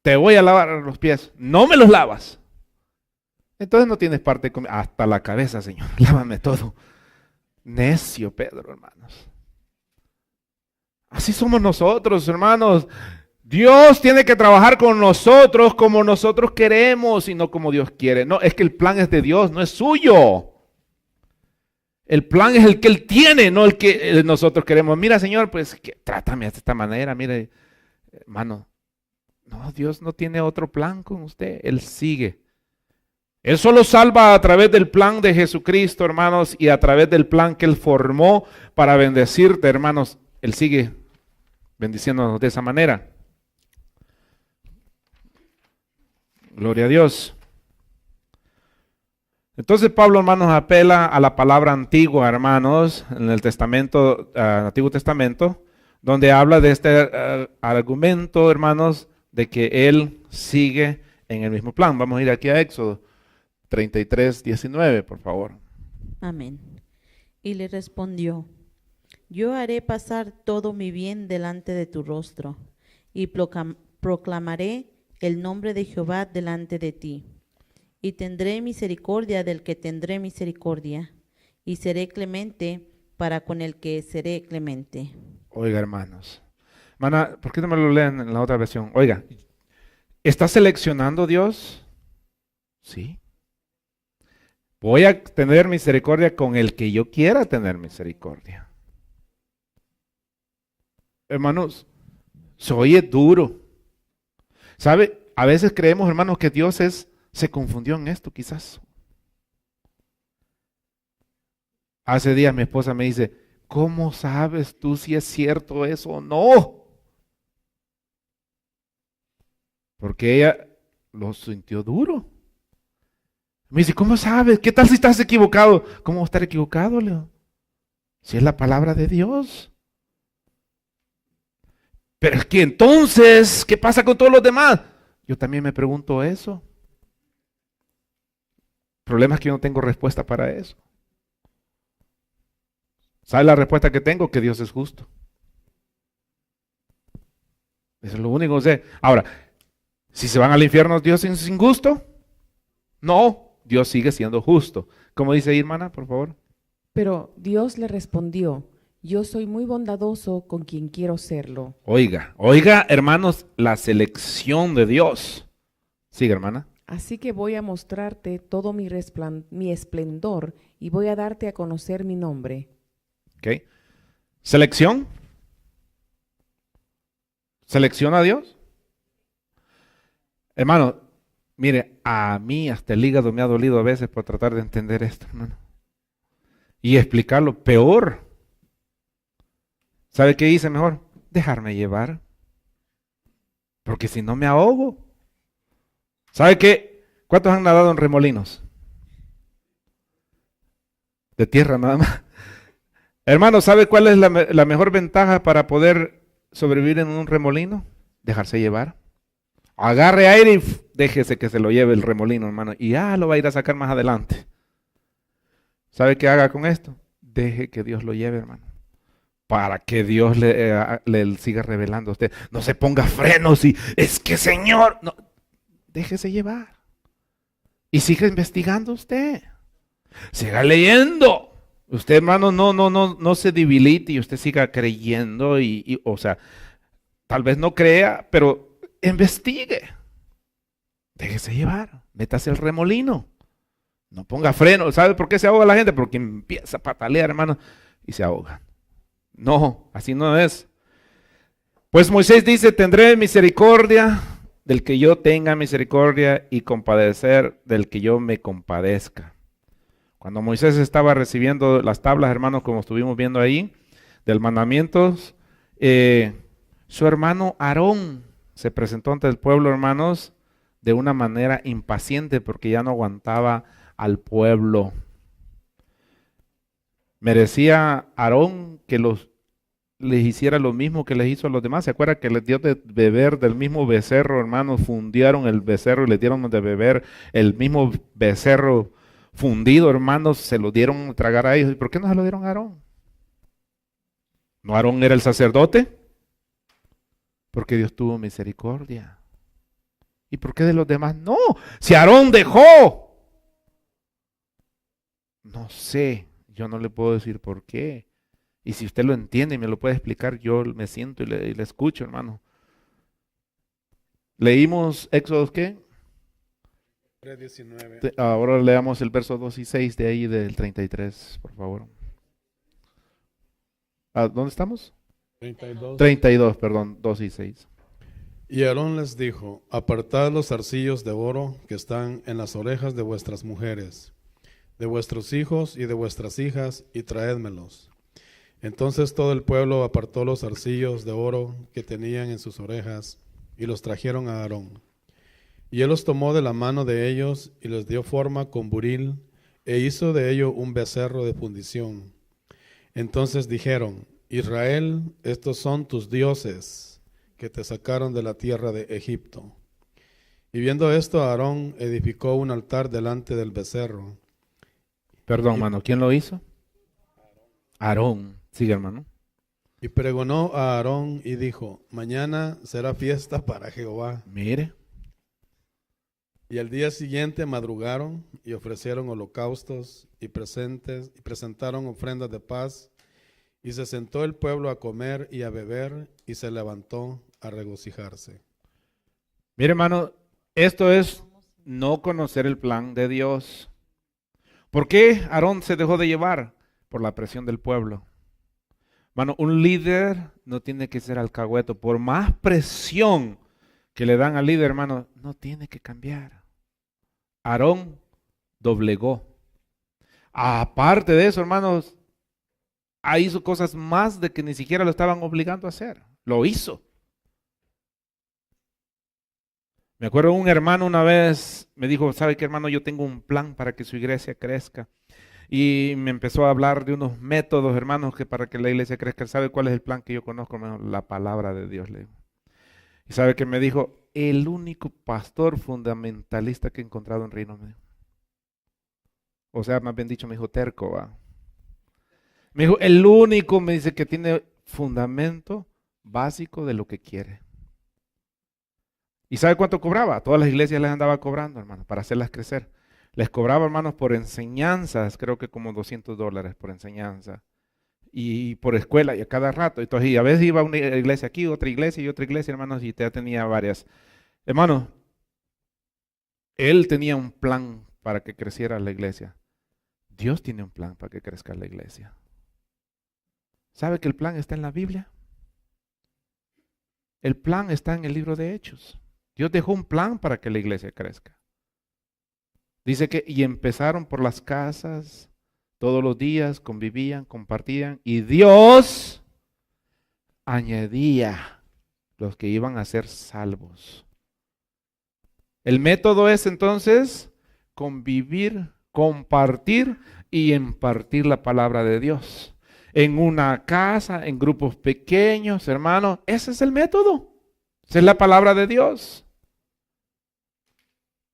te voy a lavar los pies. No me los lavas. Entonces no tienes parte conmigo. Hasta la cabeza, Señor, lávame todo. Necio Pedro, hermanos. Así somos nosotros, hermanos. Dios tiene que trabajar con nosotros como nosotros queremos y no como Dios quiere. No, es que el plan es de Dios, no es suyo. El plan es el que Él tiene, no el que nosotros queremos. Mira, Señor, pues trátame de esta manera. Mire, hermano, no, Dios no tiene otro plan con usted. Él sigue. Él solo salva a través del plan de Jesucristo, hermanos, y a través del plan que Él formó para bendecirte, hermanos. Él sigue bendiciéndonos de esa manera. Gloria a Dios. Entonces Pablo, hermanos, apela a la palabra antigua, hermanos, en el Testamento, Antiguo Testamento, donde habla de este argumento, hermanos, de que Él sigue en el mismo plan. Vamos a ir aquí a Éxodo 33:19, por favor. Amén. Y le respondió: yo haré pasar todo mi bien delante de tu rostro, y proclamaré el nombre de Jehová delante de ti. Y tendré misericordia del que tendré misericordia, y seré clemente para con el que seré clemente. Oiga, hermanos. Hermana, ¿por qué no me lo leen en la otra versión? Oiga, ¿está seleccionando Dios? Sí. Voy a tener misericordia con el que yo quiera tener misericordia. Hermanos, se oye duro. ¿Sabe? A veces creemos, hermanos, que Dios se confundió en esto, quizás. Hace días mi esposa me dice, ¿cómo sabes tú si es cierto eso o no? Porque ella lo sintió duro. Me dice, ¿cómo sabes? ¿Qué tal si estás equivocado? ¿Cómo estar equivocado, Leo? Si es la palabra de Dios. Pero es que entonces, ¿qué pasa con todos los demás? Yo también me pregunto eso. El problema es que yo no tengo respuesta para eso. ¿Sabe la respuesta que tengo? Que Dios es justo. Eso es lo único que sé. Ahora, si se van al infierno, ¿Dios es injusto? No, Dios sigue siendo justo. ¿Cómo dice ahí, hermana, por favor? Pero Dios le respondió: yo soy muy bondadoso con quien quiero serlo. Oiga, oiga, hermanos, la selección de Dios. Sigue, hermana. Así que voy a mostrarte todo mi esplendor y voy a darte a conocer mi nombre. ¿Ok? ¿Selección? ¿Selecciona a Dios? Hermano, mire, a mí hasta el hígado me ha dolido a veces por tratar de entender esto, hermano. Y explicarlo peor. ¿Sabe qué hice mejor? Dejarme llevar. Porque si no me ahogo. ¿Sabe qué? ¿Cuántos han nadado en remolinos? De tierra nada más. Hermano, ¿sabe cuál es la mejor ventaja para poder sobrevivir en un remolino? Dejarse llevar. Agarre aire y déjese que se lo lleve el remolino, hermano. Y ya lo va a ir a sacar más adelante. ¿Sabe qué haga con esto? Deje que Dios lo lleve, hermano. Para que Dios le siga revelando a usted. No se ponga frenos y es que Señor. No, déjese llevar. Y siga investigando usted. Siga leyendo. Usted, hermano, no se debilite y usted siga creyendo o sea, tal vez no crea, pero investigue. Déjese llevar. Métase el remolino. No ponga freno. ¿Sabe por qué se ahoga la gente? Porque empieza a patalear, hermano, y se ahoga. No, así no es. Pues Moisés dice, tendré misericordia del que yo tenga misericordia y compadecer del que yo me compadezca. Cuando Moisés estaba recibiendo las tablas, hermanos, como estuvimos viendo ahí, del mandamientos, su hermano Aarón se presentó ante el pueblo, hermanos, de una manera impaciente porque ya no aguantaba al pueblo. Merecía Aarón que les hiciera lo mismo que les hizo a los demás. ¿Se acuerdan que les dio de beber del mismo becerro, hermanos? Fundieron el becerro y les dieron de beber el mismo becerro fundido, hermanos, se lo dieron a tragar a ellos. ¿Y por qué no se lo dieron a Aarón? ¿No Aarón era el sacerdote? Porque Dios tuvo misericordia. ¿Y por qué de los demás no? Si Aarón dejó. No sé, yo no le puedo decir por qué. Y si usted lo entiende y me lo puede explicar, yo me siento y le escucho, hermano. Leímos Éxodo, ¿qué? 3:19. Ahora leamos el verso 2 y 6 de ahí del 33, por favor. ¿Dónde estamos? 32. 32, perdón, 2 y 6. Y Aarón les dijo: apartad los zarcillos de oro que están en las orejas de vuestras mujeres, de vuestros hijos y de vuestras hijas, y traédmelos. Entonces todo el pueblo apartó los zarcillos de oro que tenían en sus orejas, y los trajeron a Aarón. Y él los tomó de la mano de ellos, y les dio forma con buril, e hizo de ello un becerro de fundición. Entonces dijeron: Israel, estos son tus dioses, que te sacaron de la tierra de Egipto. Y viendo esto, Aarón edificó un altar delante del becerro. Perdón, hermano, ¿quién lo hizo? Aarón. Sigue, hermano. Y pregonó a Aarón y dijo: mañana será fiesta para Jehová. Mire. Y al día siguiente madrugaron y ofrecieron holocaustos y presentaron ofrendas de paz. Y se sentó el pueblo a comer y a beber, y se levantó a regocijarse. Mire, hermano, esto es no conocer el plan de Dios. ¿Por qué Aarón se dejó de llevar? Por la presión del pueblo. Hermano, un líder no tiene que ser alcahueto. Por más presión que le dan al líder, hermano, no tiene que cambiar. Aarón doblegó. Aparte de eso, hermanos, hizo cosas más de que ni siquiera lo estaban obligando a hacer. Lo hizo. Me acuerdo un hermano una vez me dijo: ¿sabe qué, hermano? Yo tengo un plan para que su iglesia crezca. Y me empezó a hablar de unos métodos, hermanos, que para que la iglesia crezca. ¿Sabe cuál es el plan que yo conozco, hermano? La palabra de Dios, le digo. ¿Y sabe qué me dijo? El único pastor fundamentalista que he encontrado en Reno, me dijo. O sea, más bien dicho, me dijo terco, ¿va? Me dijo, el único, me dice, que tiene fundamento básico de lo que quiere. ¿Y sabe cuánto cobraba? A todas las iglesias les andaba cobrando, hermano, para hacerlas crecer. Les cobraba, hermanos, por enseñanzas, creo que como $200 por enseñanza. Y por escuela, y a cada rato. Entonces, y a veces iba a una iglesia aquí, otra iglesia y otra iglesia, hermanos, y ya tenía varias. Hermanos, él tenía un plan para que creciera la iglesia. Dios tiene un plan para que crezca la iglesia. ¿Sabe que el plan está en la Biblia? El plan está en el libro de Hechos. Dios dejó un plan para que la iglesia crezca. Dice que, y empezaron por las casas, todos los días convivían, compartían, y Dios añadía los que iban a ser salvos. El método es entonces convivir, compartir y impartir la palabra de Dios. En una casa, en grupos pequeños, hermanos, ese es el método. Esa es la palabra de Dios.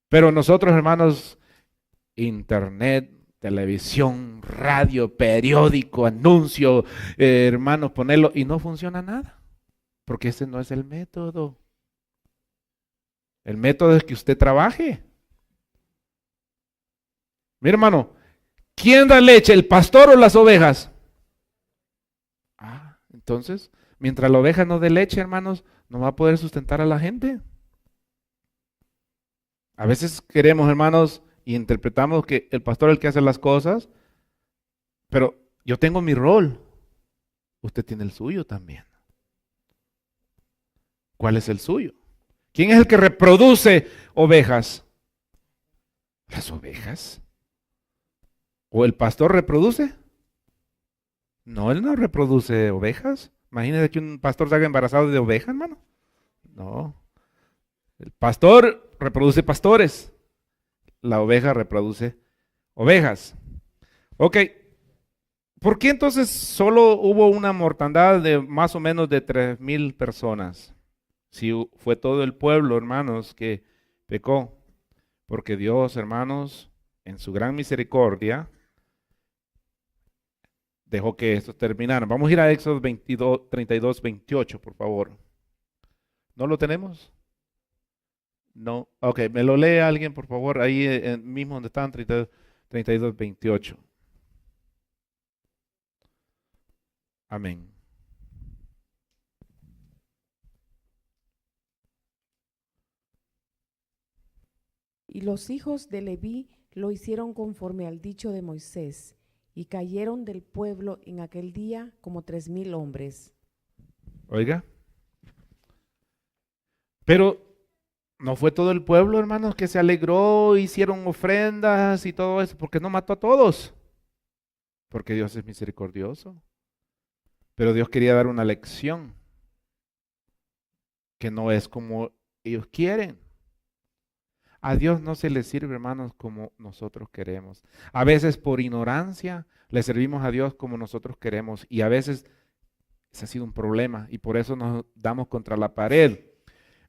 Pero nosotros, hermanos, internet, televisión, radio, periódico, anuncio, hermanos, ponerlo y no funciona nada. Porque ese no es el método. El método es que usted trabaje. Mira, hermano, ¿quién da leche, el pastor o las ovejas? Entonces, mientras la oveja no dé leche, hermanos, no va a poder sustentar a la gente. A veces queremos, hermanos, y interpretamos que el pastor es el que hace las cosas, pero yo tengo mi rol. Usted tiene el suyo también. ¿Cuál es el suyo? ¿Quién es el que reproduce ovejas? ¿Las ovejas? ¿O el pastor reproduce? No, él no reproduce ovejas. Imagínese que un pastor salga embarazado de oveja, hermano. No. El pastor reproduce pastores. La oveja reproduce ovejas. Ok. ¿Por qué entonces solo hubo una mortandad de más o menos de 3,000 personas? Si fue todo el pueblo, hermanos, que pecó. Porque Dios, hermanos, en su gran misericordia, dejó que esto terminara. Vamos a ir a Éxodo 32, 28, por favor. ¿No lo tenemos? No. Ok, me lo lee alguien, por favor, ahí mismo donde están, 32, 28. Amén. Y los hijos de Leví lo hicieron conforme al dicho de Moisés, y cayeron del pueblo en aquel día como 3,000 hombres. Oiga. Pero no fue todo el pueblo, hermanos, que se alegró, hicieron ofrendas y todo eso, porque no mató a todos. Porque Dios es misericordioso. Pero Dios quería dar una lección, que no es como ellos quieren. A Dios no se le sirve, hermanos, como nosotros queremos. A veces por ignorancia le servimos a Dios como nosotros queremos y a veces ese ha sido un problema y por eso nos damos contra la pared.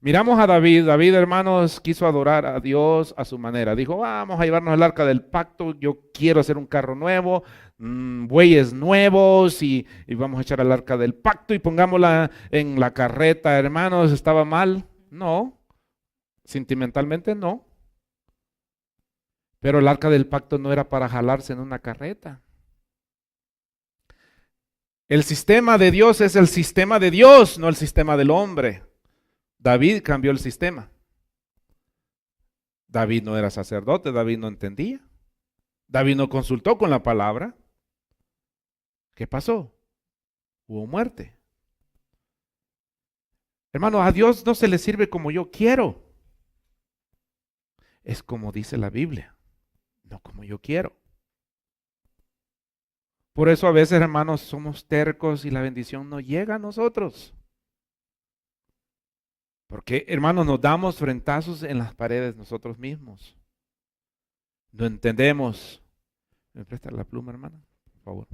Miramos a David. David, hermanos, quiso adorar a Dios a su manera. Dijo, vamos a llevarnos el arca del pacto, yo quiero hacer un carro nuevo, bueyes nuevos y vamos a echar el arca del pacto y pongámosla en la carreta, hermanos. ¿Estaba mal? No. Sentimentalmente no. Pero el arca del pacto no era para jalarse en una carreta. El sistema de Dios es el sistema de Dios, no el sistema del hombre. David cambió el sistema. David no era sacerdote, David no entendía. David no consultó con la palabra. ¿Qué pasó? Hubo muerte. Hermano, a Dios no se le sirve como yo quiero. Es como dice la Biblia, no como yo quiero. Por eso a veces, hermanos, somos tercos y la bendición no llega a nosotros. Porque, hermanos, nos damos frentazos en las paredes nosotros mismos. No entendemos. ¿Me presta la pluma, hermana? Por favor.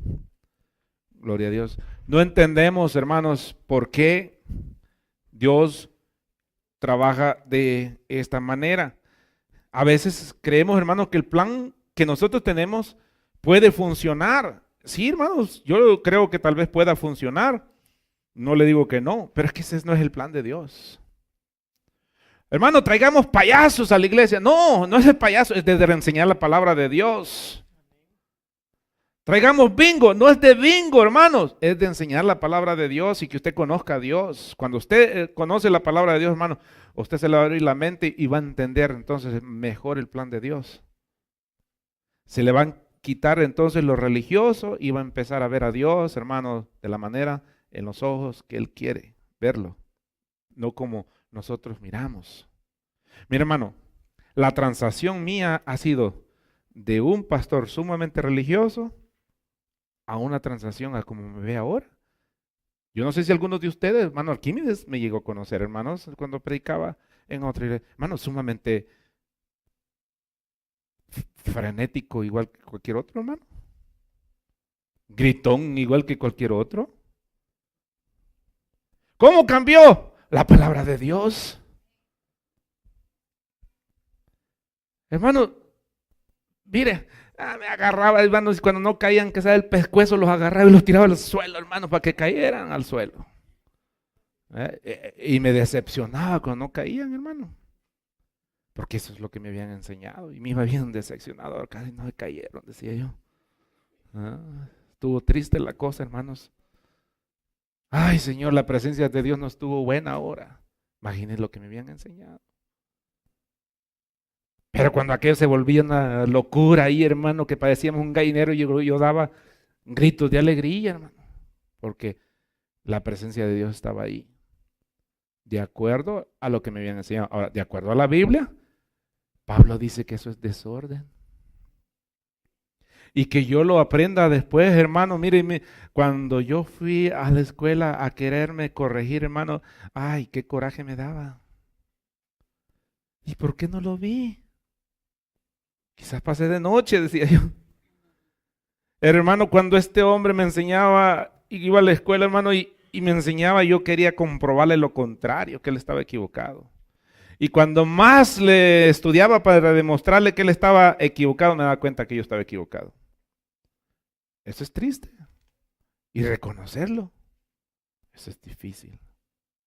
Gloria a Dios. No entendemos, hermanos, por qué Dios trabaja de esta manera. A veces creemos, hermanos, que el plan que nosotros tenemos puede funcionar. Sí, hermanos, yo creo que tal vez pueda funcionar. No le digo que no, pero es que ese no es el plan de Dios. Hermano, traigamos payasos a la iglesia. No, no es el payaso, es de enseñar la palabra de Dios. Traigamos bingo, no es de bingo, hermanos, es de enseñar la palabra de Dios y que usted conozca a Dios. Cuando usted conoce la palabra de Dios, hermano, usted se le va a abrir la mente y va a entender entonces mejor el plan de Dios. Se le van a quitar entonces lo religioso y va a empezar a ver a Dios, hermanos, de la manera en los ojos que Él quiere verlo, no como nosotros miramos. Mira, hermano, la transacción mía ha sido de un pastor sumamente religioso a una transacción a como me ve ahora. Yo no sé si algunos de ustedes, hermano Arquímedes, me llegó a conocer, hermanos, cuando predicaba en otra iglesia. Hermano, sumamente frenético, igual que cualquier otro, hermano. Gritón, igual que cualquier otro. ¿Cómo cambió? La palabra de Dios. Hermano, mire, me agarraba, hermanos, y cuando no caían, que sabe el pescuezo, los agarraba y los tiraba al suelo, hermano, para que cayeran al suelo. Y me decepcionaba cuando no caían, hermano. Porque eso es lo que me habían enseñado. Y me iba bien decepcionado, casi no se cayeron, decía yo. Estuvo triste la cosa, hermanos. Ay, Señor, la presencia de Dios no estuvo buena ahora. Imagínense lo que me habían enseñado. Pero cuando aquello se volvía una locura ahí, hermano, que parecíamos un gallinero, yo daba gritos de alegría, hermano, porque la presencia de Dios estaba ahí. De acuerdo a lo que me habían enseñado. Ahora, de acuerdo a la Biblia, Pablo dice que eso es desorden. Y que yo lo aprenda después, hermano. Mire, cuando yo fui a la escuela a quererme corregir, hermano, ay, qué coraje me daba. ¿Y por qué no lo vi? Quizás pasé de noche, decía yo. Hermano, cuando este hombre me enseñaba, iba a la escuela, hermano, y me enseñaba, yo quería comprobarle lo contrario, que él estaba equivocado. Y cuando más le estudiaba para demostrarle que él estaba equivocado, me daba cuenta que yo estaba equivocado. Eso es triste. Y reconocerlo, eso es difícil.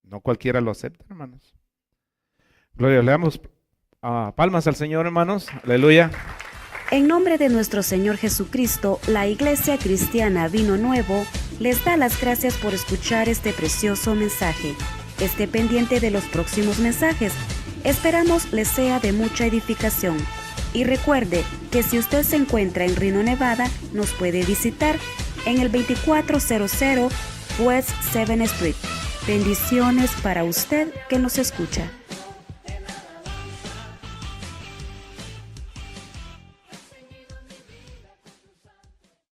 No cualquiera lo acepta, hermanos. Gloria, le damos palmas al Señor, hermanos. Aleluya. En nombre de nuestro Señor Jesucristo, la Iglesia Cristiana Vino Nuevo les da las gracias por escuchar este precioso mensaje. Esté pendiente de los próximos mensajes. Esperamos les sea de mucha edificación. Y recuerde que si usted se encuentra en Reno, Nevada, nos puede visitar en el 2400 West 7th Street. Bendiciones para usted que nos escucha.